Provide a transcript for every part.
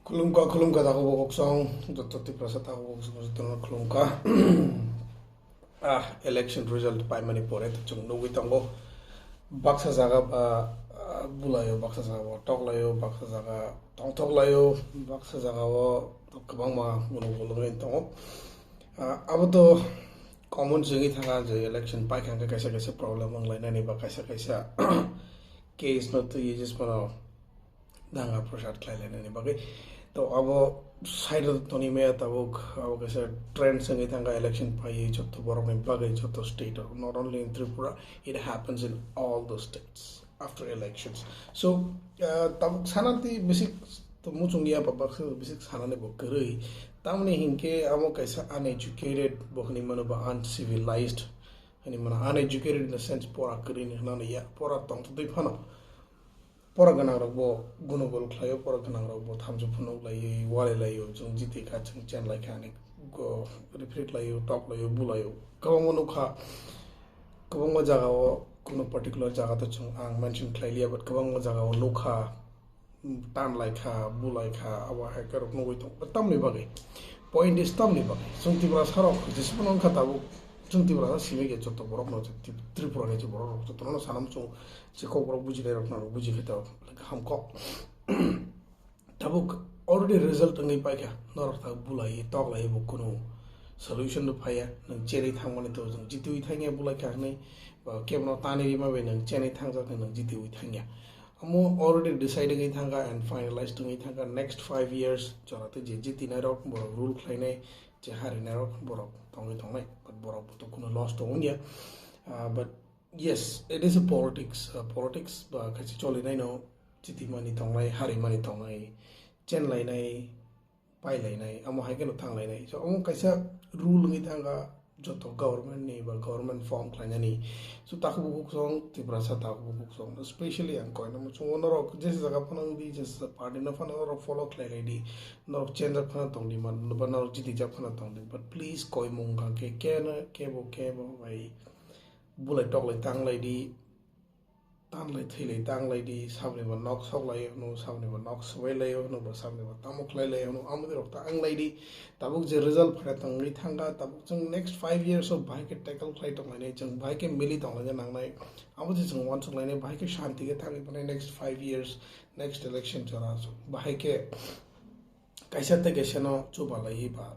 Kulumka tahu bokok song joto Tiprasa tahu bokok song joto kulumka election result pai Manipur itu chung nunggu tanggo baksa jaga bulayo baksa jaga toklayo baksa jaga tong toklayo baksa jaga wo kabang ma gulung tanggo abu to common jengi thanga je election pai kanga kaisa problem ang lain ni ba kaisa case not to ye just mana danga prasad khlai ni bagai तो अब साइड तो नहीं में अब कैसे ट्रेंड संगे थंगा इलेक्शन पाई जो तो बरों में बागे जो तो स्टेट और not only in Tripura it happens in all the states after elections so तब साना ती basic तो मुचुंगिया बाबा से basic साना ने बुक करी तब ने हिंके अब कैसा uneducated बखनी मनो बा uncivilized हनी मना uneducated in the sense पोरा करी नहीं ना या पोरा तंग तो दिफाना pora ganang rokbo gunugol khlayo pora ganang rokbo thamju phunok layo wale layo jung jiti kha chung chen lai khani go reflect layo top layo bulayo kabang nukha kabang jaga o kuno particular jaga to chung ang mention khlailia but kabang jaga o nukha tan lai kha bulai kha awa ha karok nugoi to tam ni bage point is tam ni bage chung Tiprasa sarok jisponon kha tabu chung Tiprasa simege joto borok no Tripura ge borok joto no sanam chung Chiko borok buji le rokna buji kheta hamko tabuk already result ngai pai kya nor ta bulai toklai bu kuno solution do phaya nang cheri thangmani to jung jitui thangya bulai kya nei ba kemno tani ri ma be nang cheni thangja nang jitui thangya amo already decided ngai thanga and finalized ngai thanga next 5 years chora te jiti na rok borok rule khlai nei je hari na rok borok tongai tongai but borok to kuno lost to ongia but yes, it is a politics. Politics, but kasi choli na no, chiti mani tonglay, hari mani tonglay, chen lay nay, pai lay nay, amo hai kano thang lay nay. So amo kaisa rule ngi thanga joto government ni ba government form klanya ni. So takhuk bukhuk song, Tiprasa takhuk bukhuk song, especially ang koi na mo chung onoro jesi jaga panang di jesi party na fana onoro follow klay lay di, norok change up fana tong di man, ba norok jiti jap fana tong di. But please koi munga ke kebo vai. Bulai Toklai tang laidi tan lai thile tang laidi sabne ba nok sok lai no sabne ba nok swai lai no ba sabne ba tamuk lai lai no amde rok tang laidi tabuk je result phara tang ngai thanga tabuk chung next 5 years of bhai ke tackle klai tong lai chung bhai ke mili tong lai nang nai amu je chung wan chung lai ne bhai ke shanti ke thang ne next 5 years next election chara so bhai ke kaisa te ke seno chuba lai ba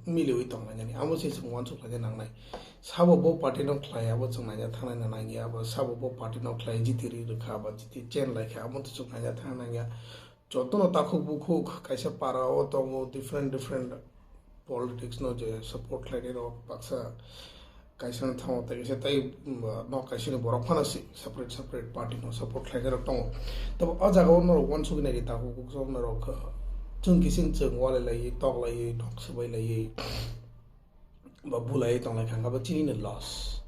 mili ui tong lai ni amu je chung wan chung lai nang nai sabo bo party no khlai abo chung na thana na nang ya abo sabo bo party no khlai jiti ri rakha ba jiti chen lai kha amo to chung na thana ya joto no takhuk bukhuk kaisa para o tongo different politics no je support khlai ro paksa kaisa na thamo ta kaisa tai no kaisa no borok phana si separate party no support khlai ro tongo tab a jaga no one sug ne ri takhuk bukhuk so no ro chung kisin chung wale lai tok lai tok sabai lai ba bulai tong lai khanga ba chini ne loss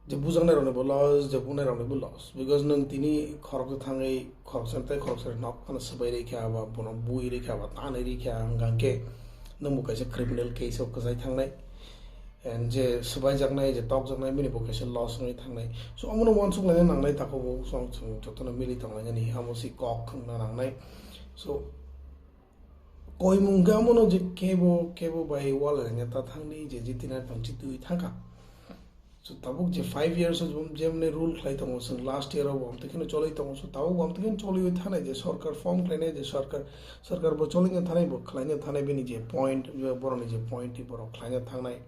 je bujang na rone bo loss je bunai rone bo loss because nang tini khorok thangai khorok san nok kana sabai re kya ba bono bui re kya ba ta ne ri kya ngang ke nang mu kaise criminal case of kasai thangnai and je sabai jak nai je tok jak nai mini bo kaise loss ngai thangnai so amono wan suk lai nang nai ta ko bo song chung jotona mili tong lai ni hamosi kok khang na nang nai so koi munga mono je kebo bai wala nya ta thangni je jitina tong chitui thanga so tabuk je 5 years of jemne rule khlai tong sung last year of am tekhin cholai tong so tabu am tekhin cholai thana je sarkar form khlai je sarkar bo cholai nya thanai bo khlai nya thanai bini je point boroni je point ti boro khlai nya thangnai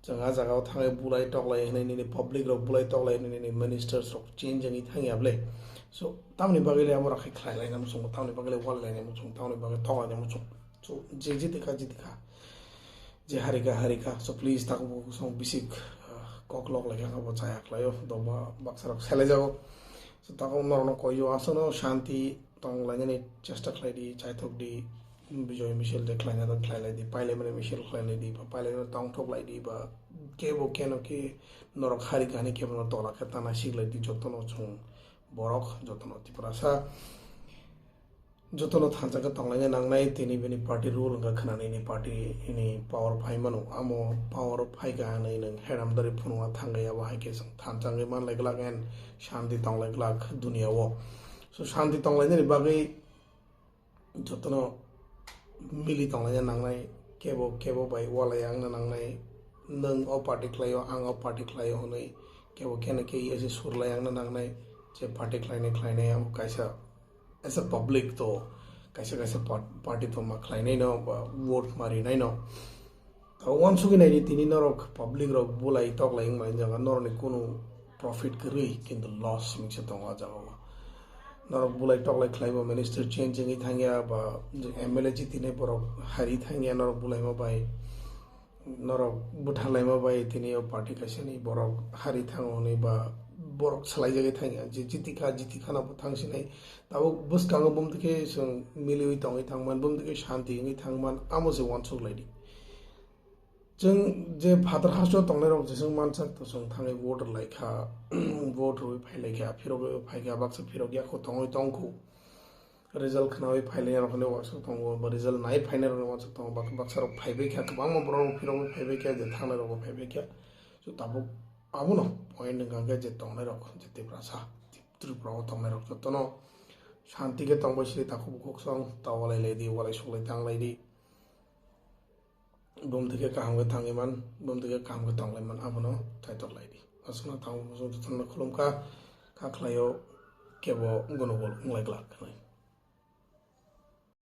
janga jaga thangai bulai toklai ni public ro bulai toklai ni ministers of change ni thangi able so tamni bagile amora khlai lai nam sung tamni bagile wal lai nam sung tamni bagile thoga nam sung so jiti kha je harika so please taku song bisik koklok lai ka bo chaya klayo do ba baksarak sele jago so taku no ko yo asono shanti tong lai ni chesta khlai di chaitokdi bijoy michel de khlai na khlai lai di paile mane michel khlai lai di paile no tong thok lai di ba kebo keno ke norok harika ni kebo no tola ka tana sig lai di jotono chung borok jotono Tiprasa jotono thansa ka tonglai nang nai tini bini party rule nga khana ni party ini power phai manu amo power phai ga nai nang heram dari phunwa thangai ya wa ke sang thanchang ge man lag en shanti tonglai lag dunia wo so shanti tonglai ni bagai जतनो मिली तंगलाय नांगनाय केबो बाय वालाय आंनो नांगनाय नों a party खालायो आं अ पार्टी खालायो हनै केबो केनेके एसे सुरलाय आंनो नांगनाय जे पार्टी खालायनायाव कायसा एस अ पब्लिक तो कायसा पार्टी तो मा खालायनाय न बा वोट मारिनाय न वन सुगिनायनि तिनि नरक पब्लिक रक बुलाय तकलाय इंमाय जागा नरनि कुनु प्रॉफिट गरै किन्तु लस मिक्स दङ जागा नरक बुलाय तकलाय खालायबा मिनिस्टार चेंज जोंनि थांगिया बा एमएलए जितिनाय बरक हारि थांगिया नरक बुलाय मा बाय नरक बुथारलाय मा बाय तिनि पार्टी कायसानि बरक हारि थांगोनि बा बरक सलाय जागे थांगिया जे जितिखाना थांसिनाय दाबो बुसकाङो बुमदके जों मिलियै दङै थांमान बुमदके शान्तियै थांमान आमोसे वन सुगलायदि जों जे भाद्र हासो तंनाय रक जेसों मानसा तो जों थाङै वोटर लायखा वोट रुइ फाइलायखा फिरो फाइगा बाक्सा फिरो गया को तंगै तंखौ रिजल्ट खनावै फाइलाय रखने वासो तंगो बा रिजल्ट नाय फाइनाल रक वासो तंगो बाक्सा रक फाइबै खा गोबां मब्रो फिरो फाइबै खा जे थांनाय रक फाइबै खा जो ताबो आबो न पॉइंट गागे जे तंनाय रक जे तिप्रासा त्रिपुरा तंनाय रक जतनो शांति के तंबैसि ताखु बुखुक सं तावलाय लाइदि वालाय सुगलाय तांलायदि बुमदके कामगे थांगिमान बुमदके कामगे तंलायमान आबोनो chaitokdi असना थांबो जो थन खुलुमका खाख्लायो केबो गनोगल लाइग्ला